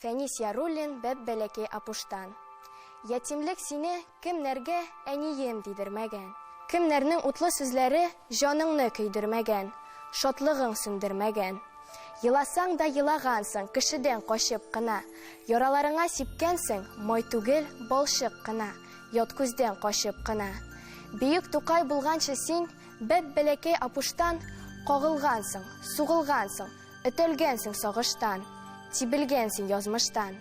Фәнис Яруллин бәп-бәләкәй апуштан. Ятимлек сине кемнәргә әнием дидермәгән. Кемнәрнең утлы сүзләре җаныңны көйдермәгән, шатлыгың сүндермәгән. Еласаң да елагансың кешедән качып кына. Яраларыңа сипкәнсең май түгел балчык кына, ят күздән качып кына. Бөек Тукай булганчы син бәп-бәләкәй апуштан кагылгансың, сугылгансың, өтелгәнсең сагыштан, тибелгәнсең язмыштан.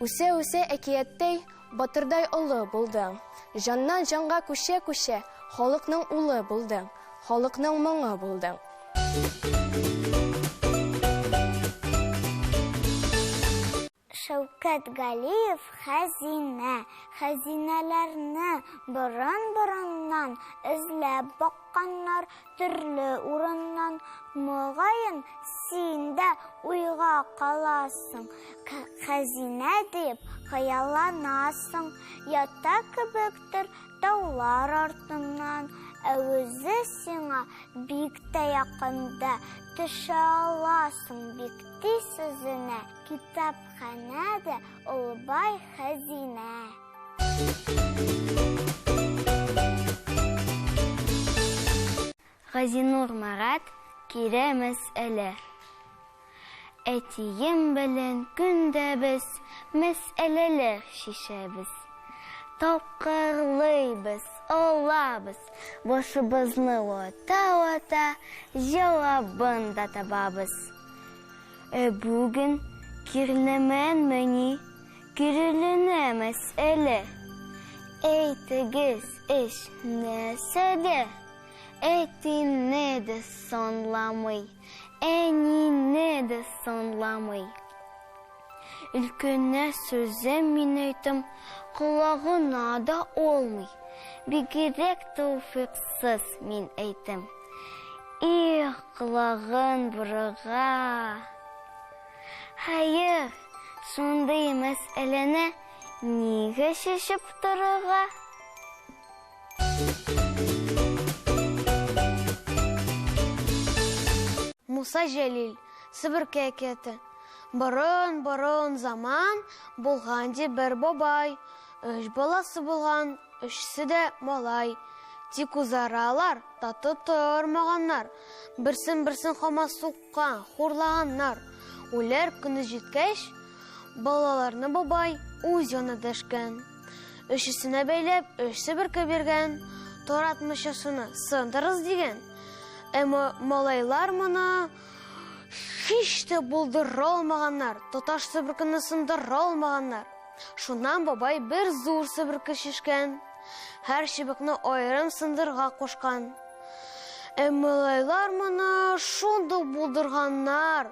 Үсә-үсә әкияттәй батырдай олы булдың. Жаннан жанга күчә-күчә халыкның улы булдың, халыкның моңы булдың. Шәүкәт Галиев хәзинә. Хәзинәләрне борын-борыннан эзләп бакканнар төрле урыннан. Мөгаен син дә уйга каласың. Хәзинә дип хыялланасың. Ята кебектер таулар артыннан. Үзе сиңа бик тә якында. Төшә аласың бик тиз үзенә. Китапханәдә ул бай хәзинә. Газинур Марат кире мәсьәлә. Әтием белән көндә без мәсьәләләр шишәбез. Тапкырлыйбыз, алабыз, башыбызны вата-вата, җавабын да табабыз. Бүген кирләмәнмени, киреләнә мәсьәлә. Әйтегез эш нәрсәдә? Әтине дә санламый, әнине дә санламый. Өлкәнә сүзем мин әйтем, колагына да олмый. Бигрәк тәүфыйксыз мин әйтем. Их, колагын бурыга. Хәер, шундый мәсьәләне нигә шешеп торырга? Муса Җәлил, Себерке әкияте. Борын заман булган ди бер бабай. 3 баласы булган, 3се дә малай. Тик үзаралар таты тормаганнар. Берсен хамас суккан, хурлаганнар. Үләр көне җиткәч, балаларны бабай үз янына дәшкән. 3сенә бәйләп, 3 себерке биргән. Таратмыйчасыны сындырыз дигән. Әмма малайлар моны һич тә булдыра алмаганнар. Тоташ себеркене сындыра алмаганнар. Шуннан бабай бер зур себерке шишкән. Һәр чыбыкны аерым сындырга кушкан. Малайлар моны шундый булдырганнар.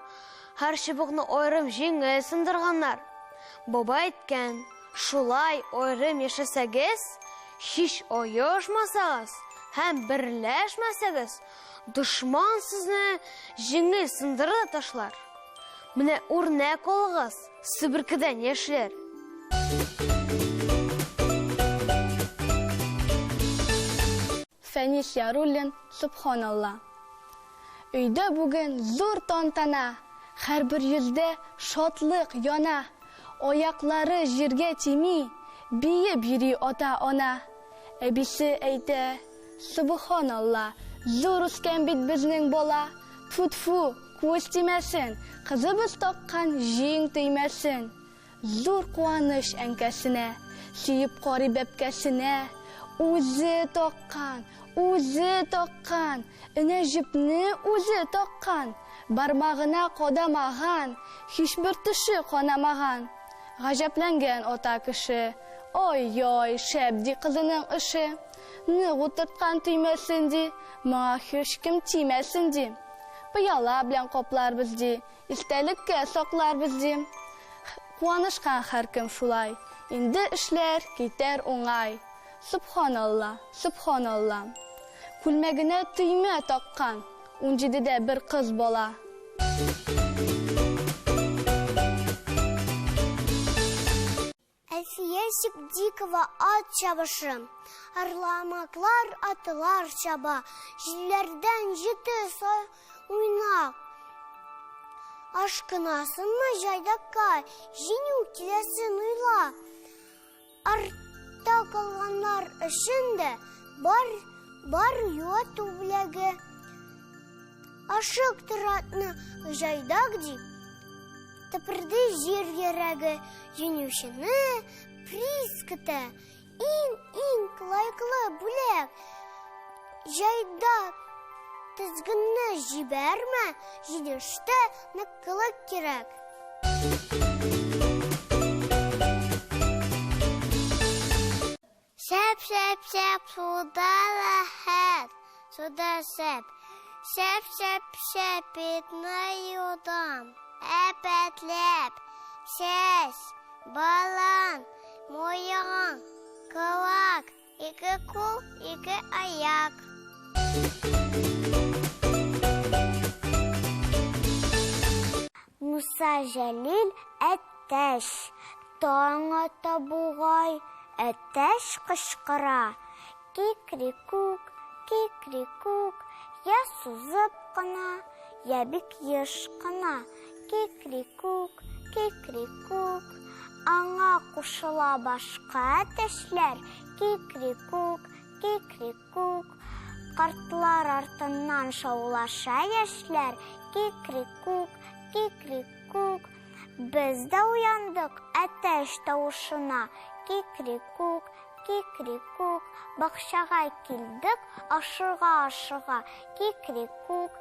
Һәр чыбыкны аерым җиңел сындырганнар. Бабай әйткән: "Шулай аерым яшәсәгез, һич аяшмасагыз һәм берләшмәсәгез, дошман сезне җиңел сындырып ташлар. Менә үрнәк алыгыз, себеркедән яшьләр." Фәнис Яруллин, Субханалла. Өйдә бүген зур тантана, һәрбер йөздә шатлык яна. Аяклары җиргә тими, биеп йөри ата-ана. Әбисе әйтә: "Субханалла, зур үскән бит безнең бала. Тфу-тфу, күз тимәсен, кызыбыз таккан җиң теймәсен." Зур куаныш әнкәсенә, сөеп карый бәбкәсенә. Үзе таккан, энә җепне үзе таккан. Бармагына кадамаган, һичбер теше канамаган. Гаҗәпләнгән ата кеше: "Ой-ой, шәп ди кызының эше. Ны утырткан тимәсен ди, моңа һичкем тимәсен ди. Пыяла белән капларбыз ди, истәлеккә сакларбыз ди." Куанышкан һәркем шулай, инде эшләр китәр уңай. Субханалла, Субханалла. Күлмәгенә төймә таккан, 17дә бер кыз бала. Әлфия Сикдикова ат чабышы. Арламаклар атылар чаба. Җилләрдән җите Ашкынасынмы жайдакка, жеңу килесін уйла. Артта калганнар өчен бар юату беләге. Ашык торатны жайдак ди. Тыпырды жер йөрәге, җиңүчене приз көтә. Иң лайыклы бүләк. Жайдак тизгенне җибәрмә, җидештә ныклык кирәк. Шәп, суда ләхәт, суда шәп. Шәп, итне юдам. Әпәтләп, шәш, балан, моян, кылак, ике кул, ике аяк. Муса Җәлил әтәш, таң ата бугай, әтәш кычкыра. Кикрикук, я сузып кына, я бик еш кына. Кикрикук, аңа кушыла башка әтәшләр. Кикрикук, картлар артыннан шаулаша яшьләр. Кикрикук, без дә уяндык әтәш тавышына. Кикрикук, бакчага килдек ашыга. Кикрикук.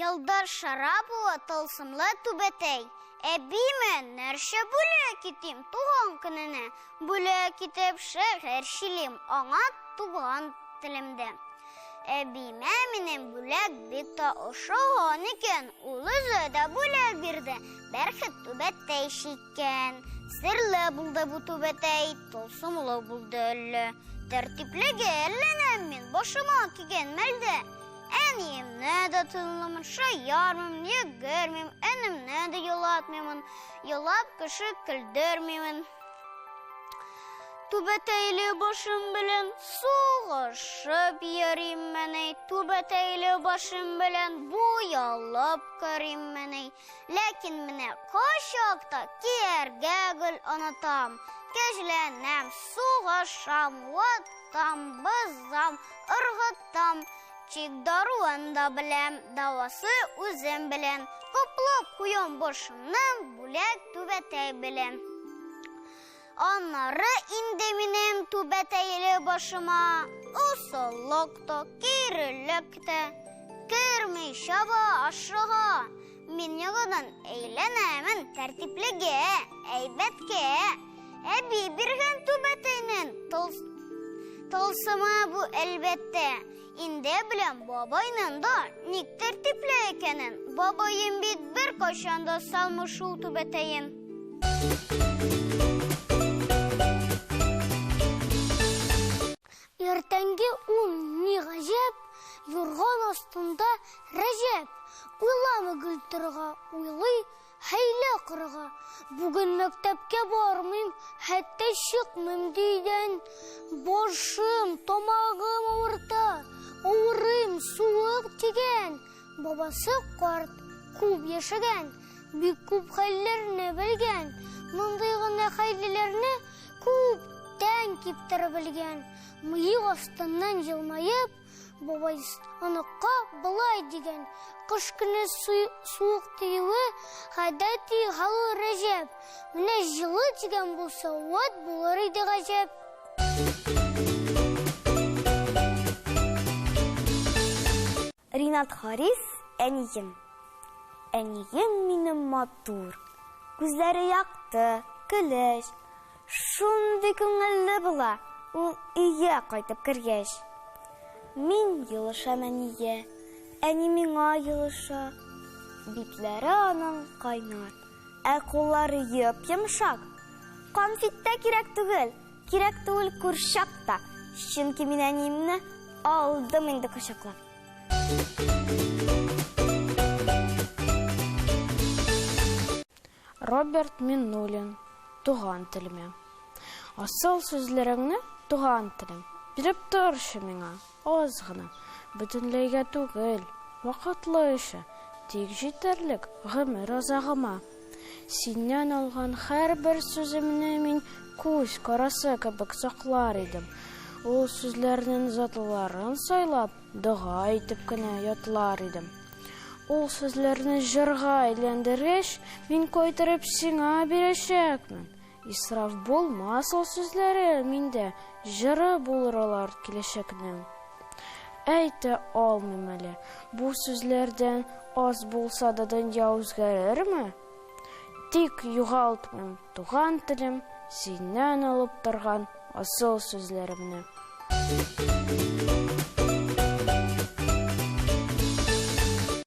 Ялдар Шарапова тылсымлы түбәтәй. Әбимен нәршә бүләк итим туган көненә. Бүләк итеп шәһәр шилим аңа туган телемдә. Әбимә минем бүләк бик та ошаган икән. Ул үзе дә бүләк бирде. Бәрхет түбәтәй шиккән. Серле булды бу түбәтәй, тылсымлы булды әллә. Тәртиплеге әлләнәм мин башыма кигән мәлдә. Әниемне дә тыңламын, шаярмым, егермим, әнемне дә елатмыймын, елап кеше көлдермимен. Түбәтәйле башым белән сугышып йөрим менә, түбәтәйле башым белән буялып карыйм менә. Ләкин менә качакта кияргә гел онытам. Кәҗләнәм, сугышам, ватам, бызам, ыргытам. Чик даруын да беләм, давасы үзем белән. Коплап куям башымны бүләк түбәтәй белән. Аннары инде минем түбәтәйле башыма усыллык та, кирелек тә кермей чаба ашыга. Мин яңадан әйләнәмен тәртиплегә, әйбәткә. Әби биргән түбәтәйнең тылсымы бу әлбәттә. Инде беләм бабайның да ник тәртипле икәнен. Бабайым бит бер кайчан да салмый шул түбәтәен. Иртәнге ни гаҗәп, юрган астында Рәҗәп. Уйламы гөлтырга, уйлый хәйлә кырга. Бүген мәктәпкә бармыйм, хәтта чыкмыйм дигән. Башым, тамагым авырта, авырым, суык тигән. Бабасы карт, күп яшәгән, бик күп хәлләрне белгән. Мондый гына хәйләләрне күптән киптереп белгән. Мыек астыннан елмаеп, бабай аныкка былай дигән. Кыш көне суык тиюе гадәти хәл Рәҗәп. Менә җылы дигән булса, ват булыр иде гаҗәп. Ринат Харис, әнием. Әнием минем матур. Күзләре якты, көлеш. Шундый күңелле була. Ул өйгә кайтып кергәч. Мин йылышам әнигә. Әни миңа йылыша. Битләре аның кайнар. Ә куллары йомшак. Конфеттә кирәк түгел күршакта. Чөнки мин әниемне алдым инде кочаклап. Роберт Миннулин. Туган телеме. Асыл сүзләреңне туган телем. Биреп торшы миңа, аз гына, бөтенләйгә түгел, вакытлы эше, тик җитәрлек гомер азагыма. Синнән алган һәрбер сүземне мин күз карасы кебек саклар идем. Ул сүзләрнең затларын сайлап, дога итеп кенә ятлар идем. Ул сүзләрне җырга әйләндергәч, мин кайтарып сиңа бирәчәкмен. Исраф булмас ул сүзләре миндә, җыры булырлар киләчәкнең. Әйтә алмыйм әле, бу сүзләрдән аз булса да дөнья үзгәрерме? Тик югалтмыйм туган телем, синнән алып торган асыл сүзләремне.